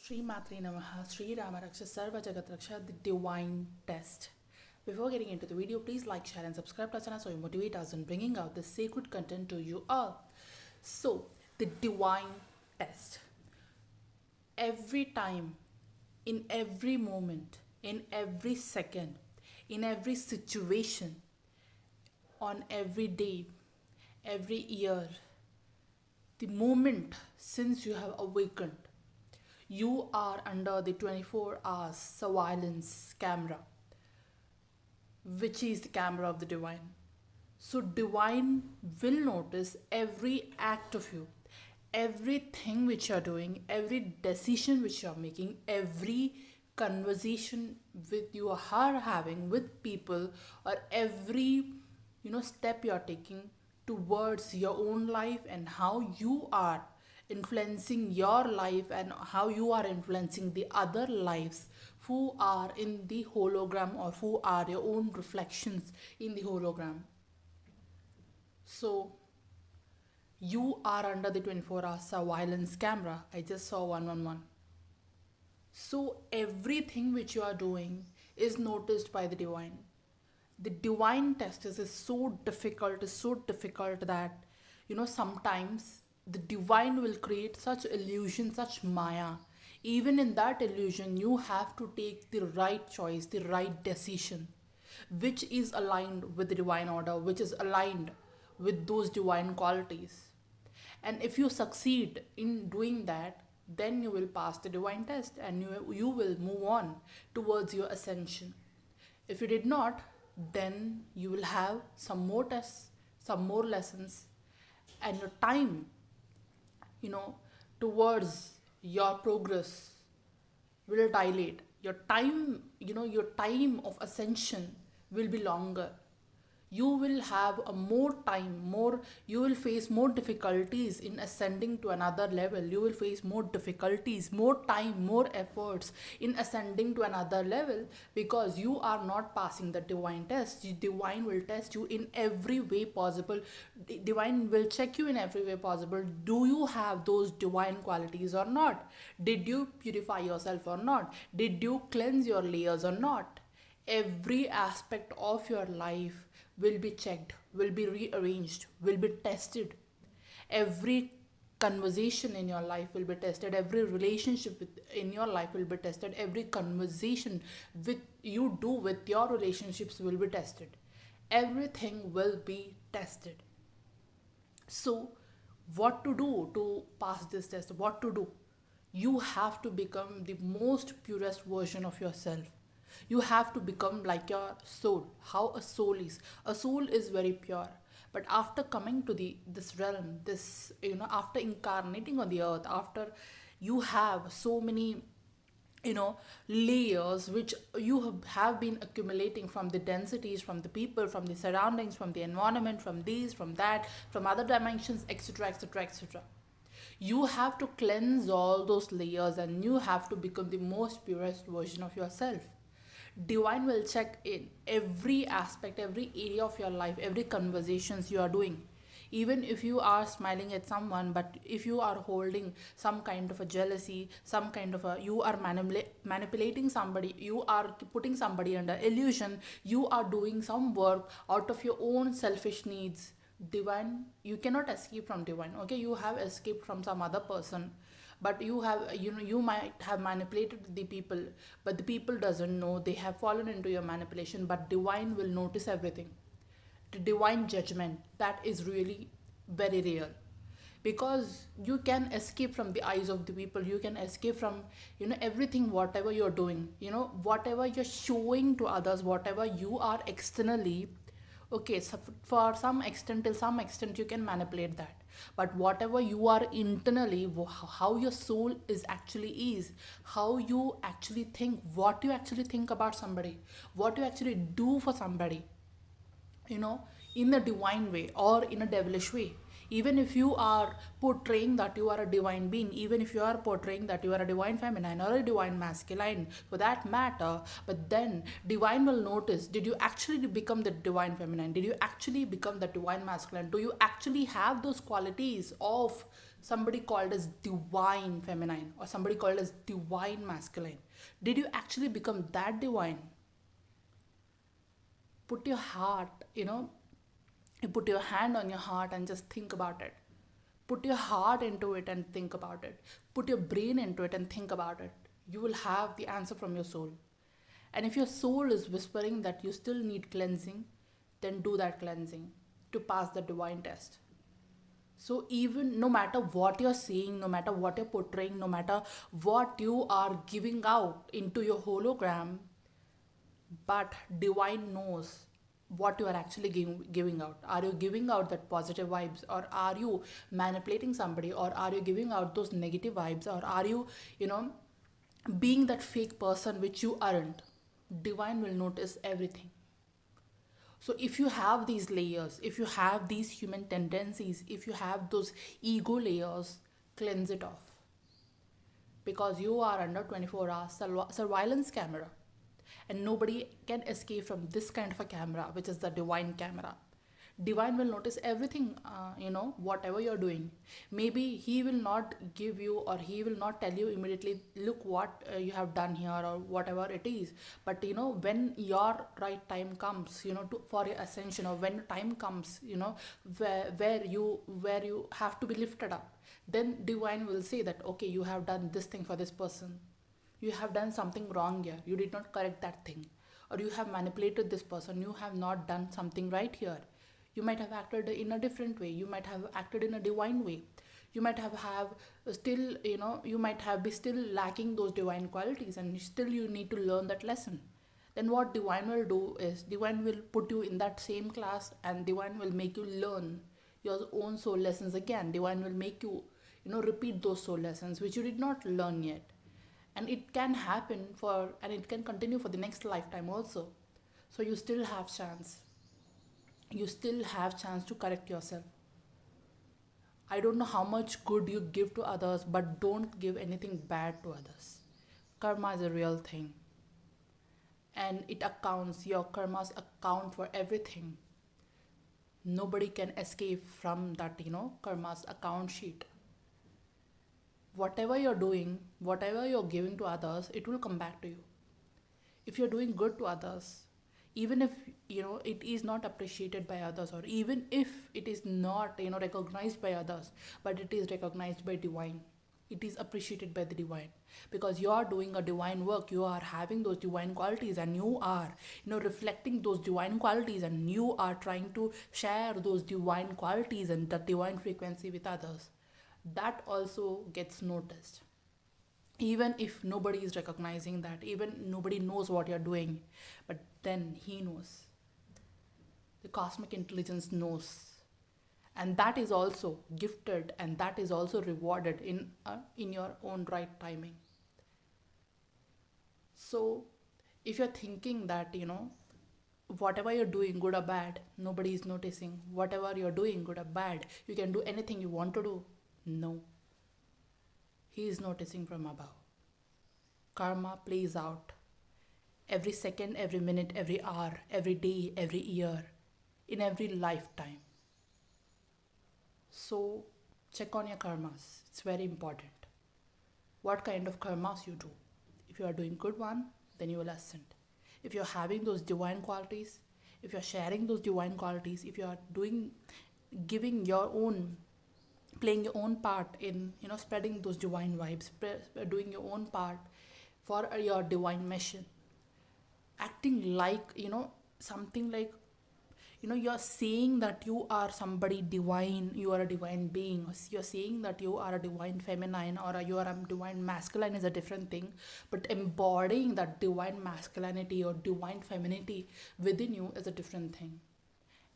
Shri Matri Namaha, Shri Ramaraksha, Sarva Jagat Raksha, the divine test. Before getting into the video, please like, share, and subscribe to our channel so you motivate us in bringing out the sacred content to you all. So, the divine test. Every time, in every moment, in every second, in every situation, on every day, every year, the moment since you have awakened, you are under the 24 hours surveillance camera, which is the camera of the divine. So divine will notice every act of you, everything which you are doing, every decision which you are making, every conversation with you are having with people, or every step you are taking towards your own life, and how you are influencing your life and how you are influencing the other lives who are in the hologram, or who are your own reflections in the hologram. So you are under the 24-hour surveillance camera. I just saw 111. So everything which you are doing is noticed by the divine. The divine test is so difficult, that sometimes the divine will create such illusion, such maya. Even in that illusion, you have to take the right choice, the right decision, which is aligned with the divine order, which is aligned with those divine qualities. And if you succeed in doing that, then you will pass the divine test, and you will move on towards your ascension. If you did not, then you will have some more tests, some more lessons, and your time towards your progress will dilate. Your time, your time of ascension will be longer. You will have a more time, you will face more difficulties in ascending to another level. You will face more difficulties, more time, more efforts in ascending to another level, because you are not passing the divine test. The divine will test you in every way possible. The divine will check you in every way possible. Do you have those divine qualities or not? Did you purify yourself or not? Did you cleanse your layers or not? Every aspect of your life will be checked, will be rearranged, will be tested. Every conversation in your life will be tested. Every relationship in your life will be tested. Every conversation with you do with your relationships will be tested. Everything will be tested. So, what to do to pass this test? What to do? You have to become the most purest version of yourself. You have to become like your soul. How a soul is. A soul is very pure. But after coming to this realm, after incarnating on the earth, after you have so many layers which you have been accumulating from the densities, from the people, from the surroundings, from the environment, from these, from that, from other dimensions, etc., etc., etc. You have to cleanse all those layers, and you have to become the most purest version of yourself. Divine will check in every aspect, every area of your life, every conversations you are doing. Even if you are smiling at someone, but if you are holding some kind of a jealousy, some kind of you are manipulating somebody, you are putting somebody under illusion, you are doing some work out of your own selfish needs. Divine, you cannot escape from divine. Okay, you have escaped from some other person, but you have you might have manipulated the people, but the people doesn't know they have fallen into your manipulation. But divine will notice everything. The divine judgment, that is really very real, because you can escape from the eyes of the people. You can escape from everything, whatever you're doing, whatever you're showing to others, whatever you are externally. Okay, so for some extent, till some extent you can manipulate that. But whatever you are internally, how your soul is actually is, how you actually think, what you actually think about somebody, what you actually do for somebody, in a divine way or in a devilish way. Even if you are portraying that you are a divine being, even if you are portraying that you are a divine feminine or a divine masculine for that matter, but then divine will notice, did you actually become the divine feminine? Did you actually become the divine masculine? Do you actually have those qualities of somebody called as divine feminine, or somebody called as divine masculine. Did you actually become that divine? Put your heart, you put your hand on your heart and just think about it. Put your heart into it and think about it. Put your brain into it and think about it. You will have the answer from your soul. And if your soul is whispering that you still need cleansing, then do that cleansing to pass the divine test. So even no matter what you're saying, no matter what you're portraying, no matter what you are giving out into your hologram, but divine knows what you are actually giving out. Are you giving out that positive vibes, or are you manipulating somebody, or are you giving out those negative vibes, or are you, being that fake person which you aren't? Divine will notice everything. So if you have these layers, if you have these human tendencies, if you have those ego layers, cleanse it off. Because you are under 24 hours surveillance camera. And nobody can escape from this kind of a camera, which is the divine camera. Divine will notice everything, whatever you're doing. Maybe he will not give you, or he will not tell you immediately, look what you have done here, or whatever it is. But when your right time comes, for your ascension, or when time comes, where you have to be lifted up, then divine will say that, okay, you have done this thing for this person. You have done something wrong here. You did not correct that thing. Or you have manipulated this person. You have not done something right here. You might have acted in a different way. You might have acted in a divine way. You might have still, you might have be still lacking those divine qualities, and still you need to learn that lesson. Then what divine will do is, divine will put you in that same class, and divine will make you learn your own soul lessons again. Divine will make you, repeat those soul lessons which you did not learn yet. And it can happen and it can continue for the next lifetime also. So you still have chance. You still have chance to correct yourself. I don't know how much good you give to others, but don't give anything bad to others. Karma is a real thing. And it accounts, your karmas account for everything. Nobody can escape from that, karma's account sheet. Whatever you're doing, whatever you're giving to others, it will come back to you. If you're doing good to others, even if it is not appreciated by others, or even if it is not recognized by others, but it is recognized by divine, it is appreciated by the divine, because you are doing a divine work. You are having those divine qualities, and you are reflecting those divine qualities, and you are trying to share those divine qualities and that divine frequency with others. That also gets noticed. Even if nobody is recognizing that, even nobody knows what you're doing, but then he knows. The cosmic intelligence knows. And that is also gifted, and that is also rewarded in your own right timing. So if you're thinking that, whatever you're doing, good or bad, nobody is noticing. Whatever you're doing, good or bad, you can do anything you want to do. No. He is noticing from above. Karma plays out every second, every minute, every hour, every day, every year, in every lifetime. So check on your karmas. It's very important. What kind of karmas you do. If you are doing good one, then you will ascend. If you're having those divine qualities, if you're sharing those divine qualities, if you are giving your own, playing your own part in spreading those divine vibes, doing your own part for your divine mission, acting like something like you're saying that you are somebody divine, you are a divine being. You're saying that you are a divine feminine, or you are a divine masculine is a different thing, but embodying that divine masculinity or divine femininity within you is a different thing.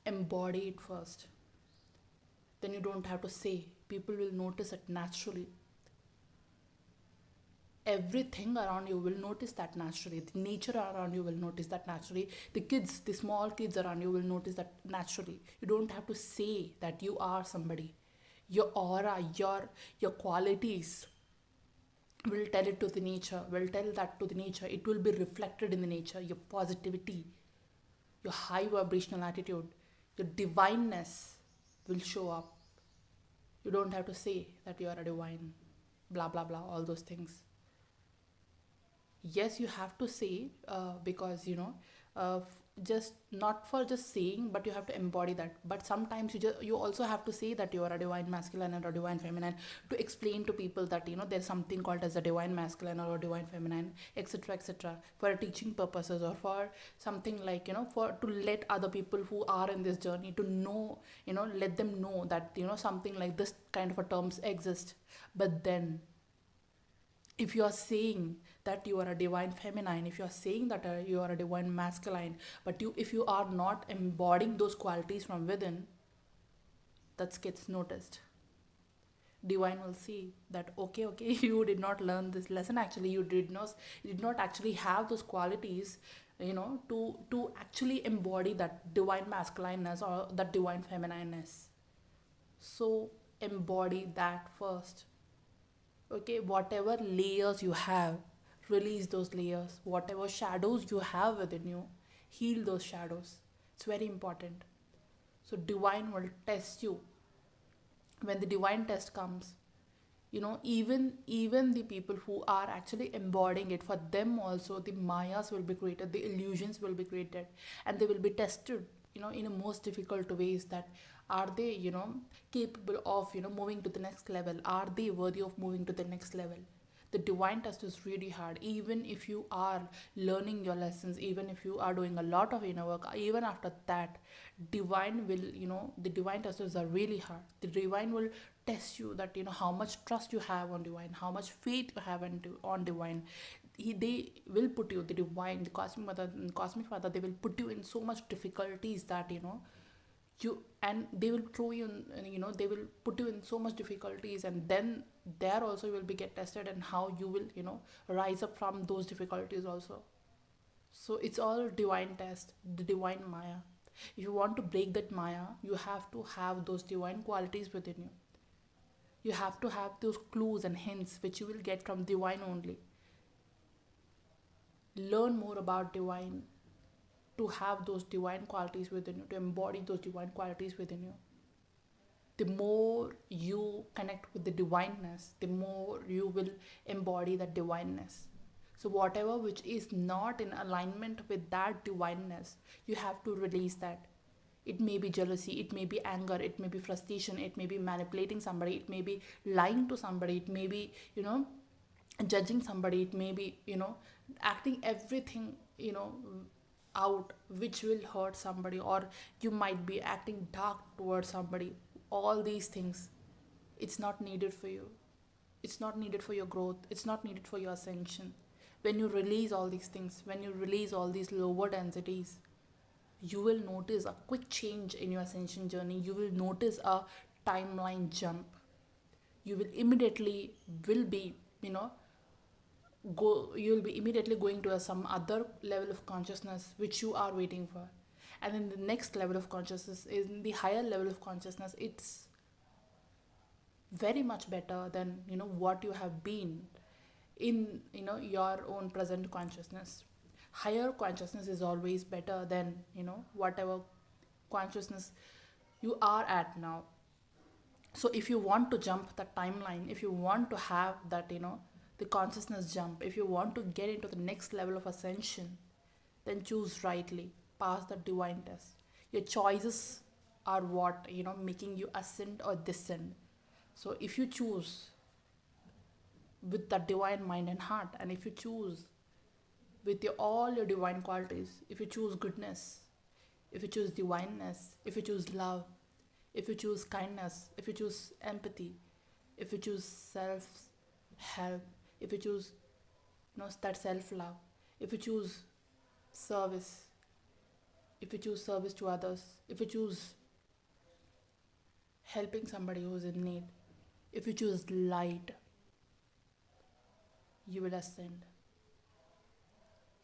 Embody it first. Then you don't have to say. People will notice it naturally. Everything around you will notice that naturally. The nature around you will notice that naturally. The small kids around you will notice that naturally. You don't have to say that you are somebody. Your aura, your qualities will tell it to the nature, will tell that to the nature. It will be reflected in the nature. Your positivity, your high vibrational attitude, your divineness will show up. You don't have to say that you are a divine, blah blah blah, all those things. Yes, you have to say, because just not for just saying, but you have to embody that. But sometimes you also have to say that you are a divine masculine and a divine feminine, to explain to people that there's something called as a divine masculine or a divine feminine, etc., etc., for teaching purposes, or for something like, for to let other people who are in this journey to know, let them know that something like this kind of a terms exist. But then, if you are saying that you are a divine feminine, if you are saying that you are a divine masculine, but if you are not embodying those qualities from within, that gets noticed. Divine will see that, okay, you did not learn this lesson. Actually, you did not actually have those qualities, to actually embody that divine masculineness or that divine feminineness. So embody that first. Okay, whatever layers you have, release those layers. Whatever shadows you have within you, heal those shadows. It's very important. So divine will test you. When the divine test comes, even the people who are actually embodying it, for them also the mayas will be created, the illusions will be created, and they will be tested, in the most difficult ways, that are they, capable of, moving to the next level? Are they worthy of moving to the next level? The divine test is really hard. Even if you are learning your lessons, even if you are doing a lot of inner work, even after that, divine will, the divine tests are really hard. The divine will test you, that how much trust you have on divine, how much faith you have on divine. They will put you, the divine, the cosmic mother, they will put you in so much difficulties that and they will throw you in, they will put you in so much difficulties, and then there also you will be get tested, and how you will, rise up from those difficulties also. So it's all divine test, the divine maya. If you want to break that maya, you have to have those divine qualities within you. You have to have those clues and hints which you will get from divine only. Learn more about divine, to have those divine qualities within you, to embody those divine qualities within you. The more you connect with the divineness, the more you will embody that divineness. So whatever which is not in alignment with that divineness, you have to release that. It may be jealousy, it may be anger, it may be frustration, it may be manipulating somebody, it may be lying to somebody, it may be, judging somebody, it may be, acting everything, out which will hurt somebody, or you might be acting dark towards somebody. All these things, it's not needed for you. It's not needed for your growth. It's not needed for your ascension. When you release all these things, when you release all these lower densities, you will notice a quick change in your ascension journey. You will notice a timeline jump. You will immediately will be, you'll be immediately going to some other level of consciousness which you are waiting for. And then the next level of consciousness, is the higher level of consciousness, it's very much better than what you have been in your own present consciousness. Higher consciousness is always better than whatever consciousness you are at now. So if you want to jump the timeline, if you want to have that the consciousness jump, if you want to get into the next level of ascension, then choose rightly, pass the divine test. Your choices are what making you ascend or descend. So if you choose with that divine mind and heart, and if you choose with all your divine qualities, if you choose goodness, if you choose divineness, if you choose love, if you choose kindness, if you choose empathy, if you choose self-help, if you choose that self-love, if you choose service, if you choose service to others, if you choose helping somebody who is in need, if you choose light, you will ascend.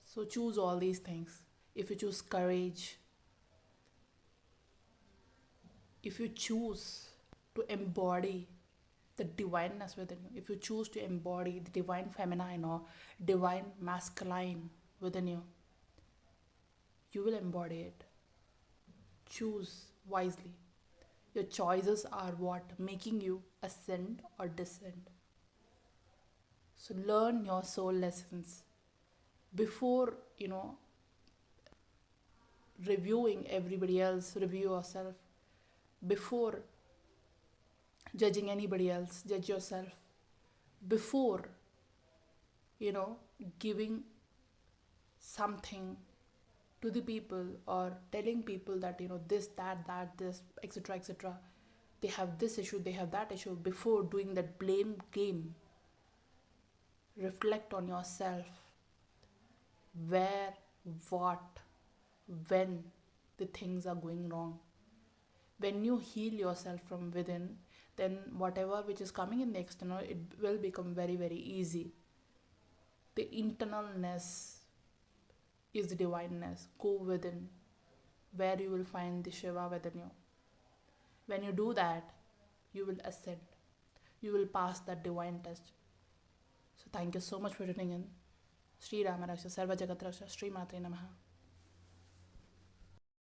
So choose all these things. If you choose courage, if you choose to embody the divineness within you, if you choose to embody the divine feminine or divine masculine within you, you will embody it. Choose wisely. Your choices are what making you ascend or descend. So learn your soul lessons before, reviewing everybody else. Review yourself. Before judging anybody else, judge yourself. Before, giving something to the people or telling people that, this, that, this, etc., etc., they have this issue, they have that issue. Before doing that blame game, reflect on yourself. Where, what, when the things are going wrong. When you heal yourself from within, then whatever which is coming in the external, it will become very, very easy. The internalness is the divineness. Go within, where you will find the Shiva within you. When you do that, you will ascend. You will pass that divine test. So thank you so much for tuning in. Sri Rama Raksha Sarva Jagat Raksha Sri Matre Namaha.